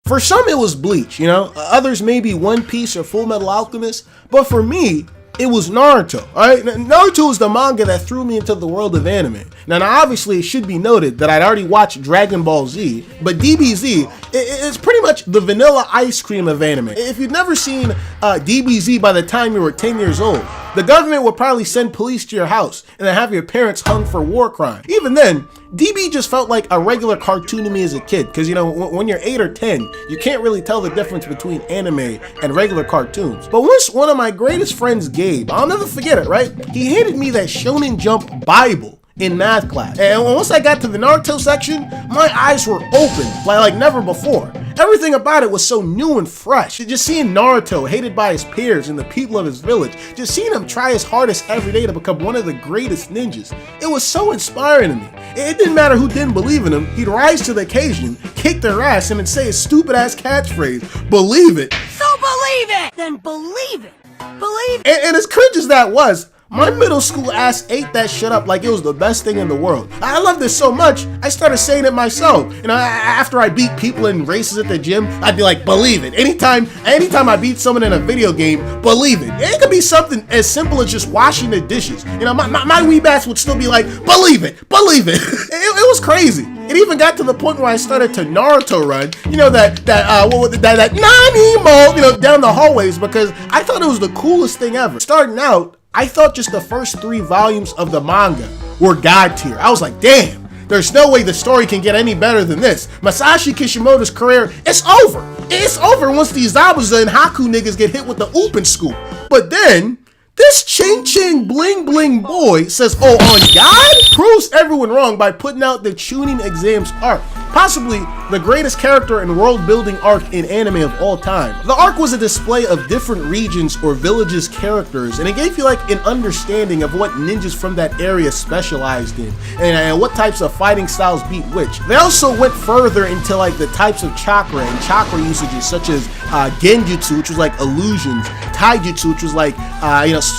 For some, it was Bleach, you know? Others maybe One Piece or Full Metal Alchemist. But for me, it was Naruto, alright? Naruto is the manga that threw me into the world of anime. Now obviously, it should be noted that I'd already watched Dragon Ball Z, but DBZ is pretty much the vanilla ice cream of anime. If you'd never seen DBZ by the time you were 10 years old, the government would probably send police to your house and then have your parents hung for war crime. Even then, DB just felt like a regular cartoon to me as a kid, because you know, when you're 8 or 10, you can't really tell the difference between anime and regular cartoons. But once one of my greatest friends, Gabe, I'll never forget it, right? He handed me that Shonen Jump Bible in math class. And once I got to the Naruto section, my eyes were open like never before. Everything about it was so new and fresh. Just seeing Naruto hated by his peers and the people of his village, just seeing him try his hardest every day to become one of the greatest ninjas, it was so inspiring to me. It didn't matter who didn't believe in him, he'd rise to the occasion, kick their ass, and then say his stupid ass catchphrase, "Believe it." So believe it! Then believe it! Believe it! And as cringe as that was, my middle school ass ate that shit up like it was the best thing in the world. I loved it so much, I started saying it myself. You know, after I beat people in races at the gym, I'd be like, "Believe it." Anytime I beat someone in a video game, "Believe it." It could be something as simple as just washing the dishes. You know, my wee bats would still be like, "Believe it, believe it." It was crazy. It even got to the point where I started to Naruto run, you know, that Nani mode, you know, down the hallways, because I thought it was the coolest thing ever. Starting out, I thought just the first 3 volumes of the manga were god tier. I was like, damn, there's no way the story can get any better than this. Masashi Kishimoto's career, it's over. It's over once these Zabuza and Haku niggas get hit with the open scoop. But then, this Ching Ching Bling Bling boy says, "Oh, on God?" Proves everyone wrong by putting out the Chunin Exams arc, possibly the greatest character and world building arc in anime of all time. The arc was a display of different regions or villages' characters, and it gave you like an understanding of what ninjas from that area specialized in, and what types of fighting styles beat which. They also went further into like the types of chakra and chakra usages, such as genjutsu, which was like illusions, taijutsu, which was like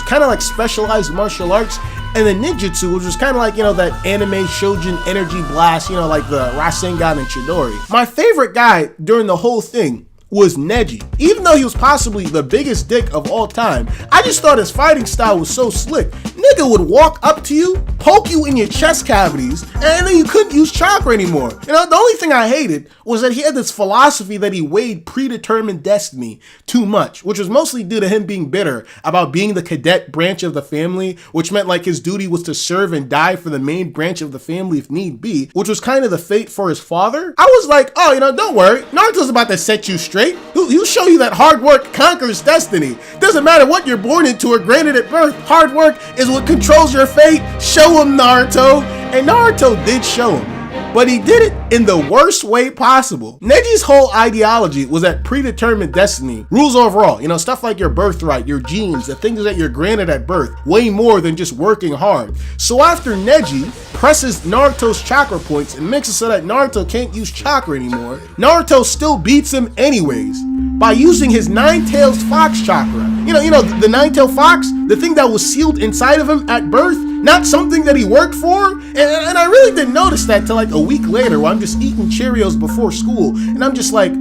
kind of like specialized martial arts, and then ninjutsu, which was kind of like, you know, that anime shoujin energy blast, you know, like the Rasengan and Chidori. My favorite guy during the whole thing was Neji. Even though he was possibly the biggest dick of all time, I just thought his fighting style was so slick. Nigga would walk up to you, poke you in your chest cavities, and then you couldn't use chakra anymore. You know, the only thing I hated was that he had this philosophy that he weighed predetermined destiny too much, which was mostly due to him being bitter about being the cadet branch of the family, which meant like his duty was to serve and die for the main branch of the family if need be, which was kind of the fate for his father. I was like, oh, you know, don't worry, Naruto's about to set you straight. He'll show you that hard work conquers destiny. Doesn't matter what you're born into or granted at birth, hard work is what controls your fate. Show him, Naruto. And Naruto did show him, but he did it in the worst way possible. Neji's whole ideology was that predetermined destiny rules overall. You know, stuff like your birthright, your genes, the things that you're granted at birth, way more than just working hard. So after Neji presses Naruto's chakra points and makes it so that Naruto can't use chakra anymore, Naruto still beats him anyways by using his nine-tailed fox chakra. You know, the nine-tailed fox, the thing that was sealed inside of him at birth, not something that he worked for. And I really didn't notice that till like a week later while I'm just eating Cheerios before school. And I'm just like,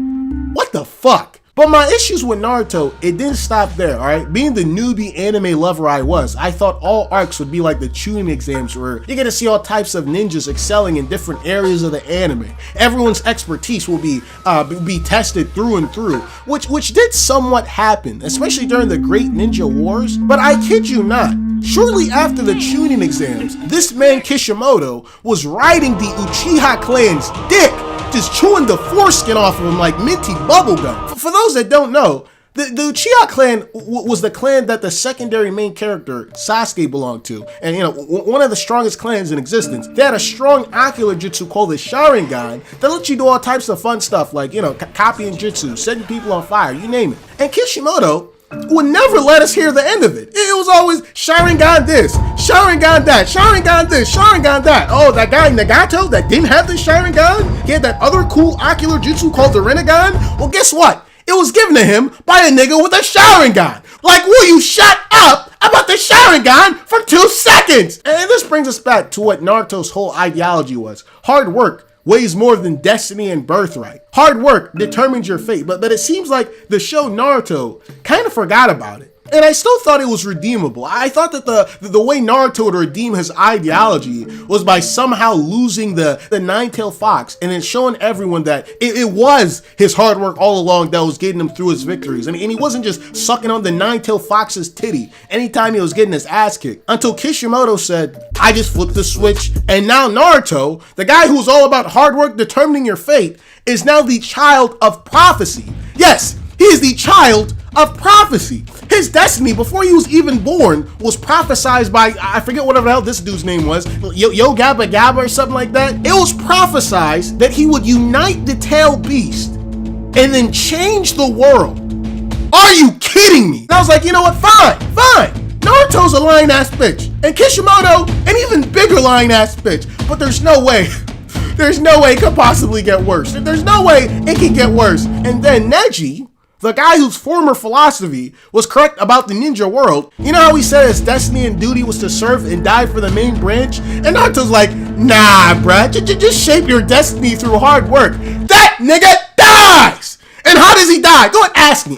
what the fuck? But my issues with Naruto, it didn't stop there, alright? Being the newbie anime lover I was, I thought all arcs would be like the Chunin Exams where you get to see all types of ninjas excelling in different areas of the anime. Everyone's expertise will be tested through and through, which did somewhat happen, especially during the Great Ninja Wars. But I kid you not, shortly after the Chunin Exams, this man Kishimoto was riding the Uchiha clan's dick, just chewing the foreskin off of him like minty bubblegum. For those that don't know, the Uchiha clan was the clan that the secondary main character Sasuke belonged to, and you know, one of the strongest clans in existence. They had a strong ocular jutsu called the Sharingan that let you do all types of fun stuff like, you know, copying jutsu, setting people on fire, you name it. And Kishimoto would never let us hear the end of it. It was always Sharingan this, Sharingan that, Sharingan this, Sharingan that. Oh, that guy Nagato that didn't have the Sharingan, he had that other cool ocular jutsu called the Rinnegan. Well, guess what? It was given to him by a nigga with a Sharingan. Like, will you shut up about the Sharingan for 2 seconds? And this brings us back to what Naruto's whole ideology was. Hard work weighs more than destiny and birthright. Hard work determines your fate, but it seems like the show Naruto kind of forgot about it. And I still thought it was redeemable. I thought that the way Naruto would redeem his ideology was by somehow losing the nine-tailed fox and then showing everyone that it was his hard work all along that was getting him through his victories. And he wasn't just sucking on the nine-tailed fox's titty anytime he was getting his ass kicked. Until Kishimoto said, I just flipped the switch, and now Naruto, the guy who's all about hard work determining your fate, is now the child of prophecy. Yes, he is the child of prophecy. His destiny, before he was even born, was prophesized by, I forget whatever the hell this dude's name was, Yo Gabba Gabba or something like that. It was prophesized that he would unite the tailed beast and then change the world. Are you kidding me? And I was like, you know what, fine. Naruto's a lying ass bitch. And Kishimoto, an even bigger lying ass bitch. But there's no way it could possibly get worse. There's no way it can get worse. And then Neji, the guy whose former philosophy was correct about the ninja world, you know how he said his destiny and duty was to serve and die for the main branch? And Naruto's like, nah, bruh, just shape your destiny through hard work. That nigga dies! And how does he die? Go and ask me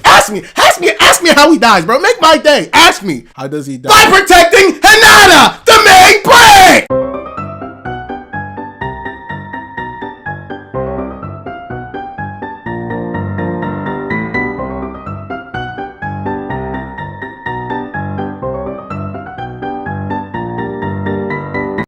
how he dies, bro. Make my day. Ask me. How does he die? By protecting Hinata, the main branch!